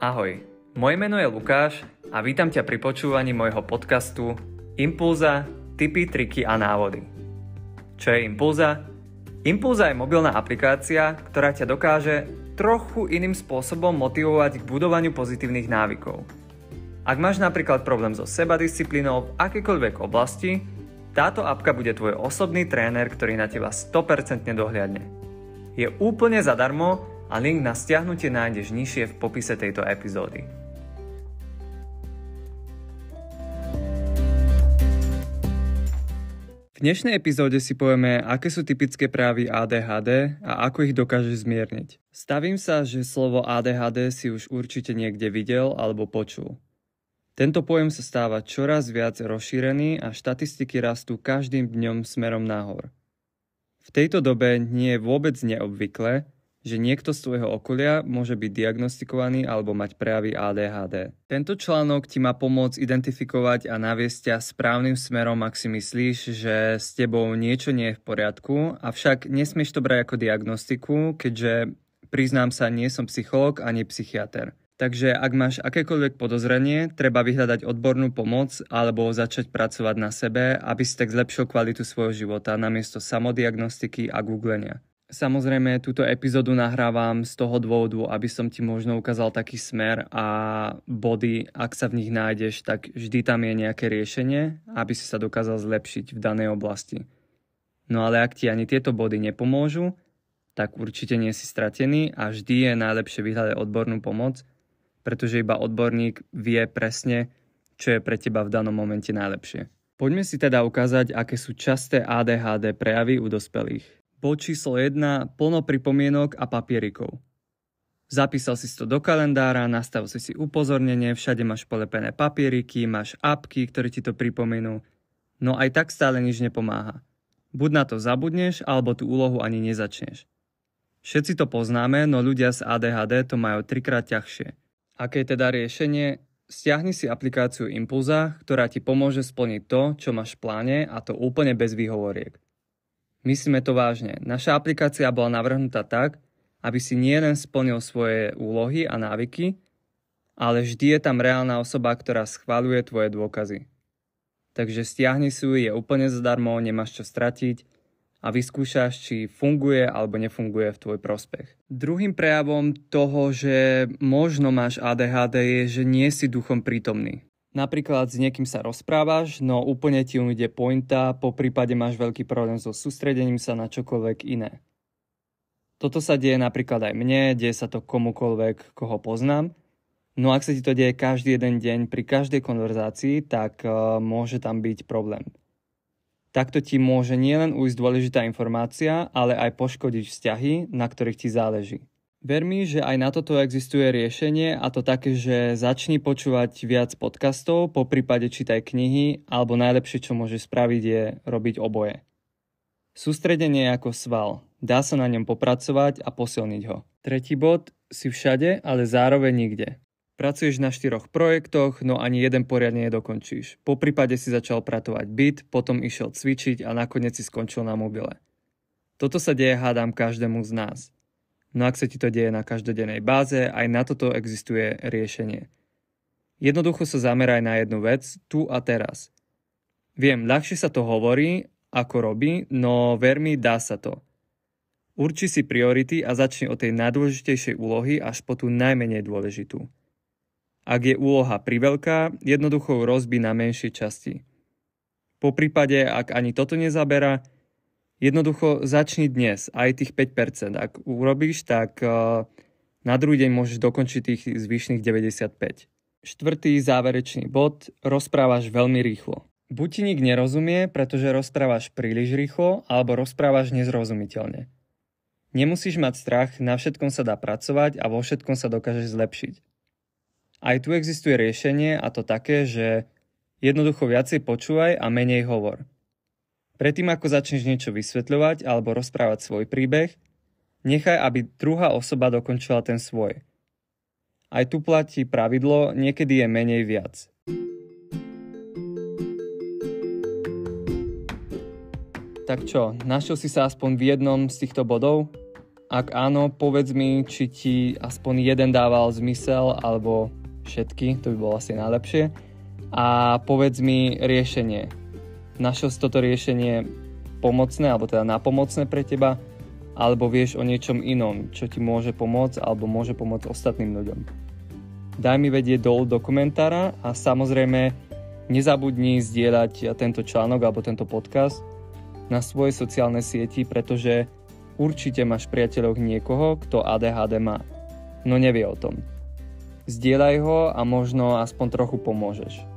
Ahoj, moje meno je Lukáš a vítam ťa pri počúvaní môjho podcastu Impulza, tipy, triky a návody. Čo je Impulza? Impulza je mobilná aplikácia, ktorá ťa dokáže trochu iným spôsobom motivovať k budovaniu pozitívnych návykov. Ak máš napríklad problém so sebadisciplínou v akejkoľvek oblasti, táto apka bude tvoj osobný tréner, ktorý na teba 100% dohliadne. Je úplne zadarmo a link na stiahnutie nájdeš nižšie v popise tejto epizódy. V dnešnej epizóde si povieme, aké sú typické prejavy ADHD a ako ich dokážeš zmierniť. Stavím sa, že slovo ADHD si už určite niekde videl alebo počul. Tento pojem sa stáva čoraz viac rozšírený a štatistiky rastú každým dňom smerom nahor. V tejto dobe nie je vôbec neobvyklé, že niekto z tvojho okolia môže byť diagnostikovaný alebo mať prejavy ADHD. Tento článok ti má pomôcť identifikovať a naviesť ťa správnym smerom, ak si myslíš, že s tebou niečo nie je v poriadku, avšak nesmieš to brať ako diagnostiku, keďže, priznám sa, nie som psychológ ani psychiater. Takže ak máš akékoľvek podozrenie, treba vyhľadať odbornú pomoc alebo začať pracovať na sebe, aby si tak zlepšil kvalitu svojho života namiesto samodiagnostiky a googlenia. Samozrejme, túto epizódu nahrávam z toho dôvodu, aby som ti možno ukázal taký smer a body, ak sa v nich nájdeš, tak vždy tam je nejaké riešenie, aby si sa dokázal zlepšiť v danej oblasti. No ale ak ti ani tieto body nepomôžu, tak určite nie si stratený a vždy je najlepšie vyhľadať odbornú pomoc, pretože iba odborník vie presne, čo je pre teba v danom momente najlepšie. Poďme si teda ukázať, aké sú časté ADHD prejavy u dospelých. Bod číslo 1. Plno pripomienok a papierikov. Zapísal si to do kalendára, nastavil si upozornenie, všade máš polepené papieriky, máš apky, ktoré ti to pripomenú. No aj tak stále nič nepomáha. Buď na to zabudneš, alebo tú úlohu ani nezačneš. Všetci to poznáme, no ľudia z ADHD to majú 3-krát ťažšie. Aké je teda riešenie? Stiahni si aplikáciu Impulza, ktorá ti pomôže splniť to, čo máš v pláne, a to úplne bez výhovoriek. Myslíme to vážne. Naša aplikácia bola navrhnutá tak, aby si nielen splnil svoje úlohy a návyky, ale vždy je tam reálna osoba, ktorá schvaľuje tvoje dôkazy. Takže stiahni si ju, je úplne zadarmo, nemáš čo stratiť a vyskúšaš, či funguje alebo nefunguje v tvoj prospech. Druhým prejavom toho, že možno máš ADHD, je, že nie si duchom prítomný. Napríklad s niekým sa rozprávaš, no úplne ti ujde pointa, po prípade máš veľký problém so sústredením sa na čokoľvek iné. Toto sa deje napríklad aj mne, deje sa to komukoľvek, koho poznám. No ak sa ti to deje každý jeden deň pri každej konverzácii, tak môže tam byť problém. Takto ti môže nielen ujsť dôležitá informácia, ale aj poškodiť vzťahy, na ktorých ti záleží. Ver mi, že aj na toto existuje riešenie, a to také, že začni počúvať viac podcastov, poprípade čítaj knihy, alebo najlepšie, čo môžeš spraviť, je robiť oboje. Sústredenie je ako sval. Dá sa na ňom popracovať a posilniť ho. Tretí bod, si všade, ale zároveň nikde. Pracuješ na 4 projektoch, no ani jeden poriadne nedokončíš. Poprípade si začal pratovať byt, potom išiel cvičiť a nakoniec si skončil na mobile. Toto sa deje, hádam, každému z nás. No ak sa ti to deje na každodennej báze, aj na toto existuje riešenie. Jednoducho sa zameraj na jednu vec, tu a teraz. Viem, ľahšie sa to hovorí, ako robí, no ver mi, dá sa to. Urči si priority a začni od tej najdôležitejšej úlohy až po tú najmenej dôležitú. Ak je úloha priveľká, jednoducho ju rozbí na menšie časti. Po prípade, ak ani toto nezaberá, jednoducho začni dnes, aj tých 5%. Ak urobíš, tak na druhý deň môžeš dokončiť tých zvyšných 95%. Štvrtý záverečný bod, rozprávaš veľmi rýchlo. Buď ti nik nerozumie, pretože rozprávaš príliš rýchlo, alebo rozprávaš nezrozumiteľne. Nemusíš mať strach, na všetkom sa dá pracovať a vo všetkom sa dokážeš zlepšiť. Aj tu existuje riešenie, a to také, že jednoducho viacej počúvaj a menej hovor. Predtým, ako začneš niečo vysvetľovať alebo rozprávať svoj príbeh, nechaj, aby druhá osoba dokončila ten svoj. Aj tu platí pravidlo, niekedy je menej viac. Tak čo, našiel si sa aspoň v jednom z týchto bodov? Ak áno, povedz mi, či ti aspoň jeden dával zmysel, alebo všetky, to by bolo asi najlepšie. A povedz mi riešenie. Našiel si toto riešenie pomocné, alebo teda napomocné pre teba, alebo vieš o niečom inom, čo ti môže pomôcť, alebo môže pomôcť ostatným ľuďom. Daj mi vedieť dolu do komentára a samozrejme nezabudni zdieľať tento článok alebo tento podcast na svojej sociálnej sieti, pretože určite máš v priateľoch niekoho, kto ADHD má, no nevie o tom. Zdieľaj ho a možno aspoň trochu pomôžeš.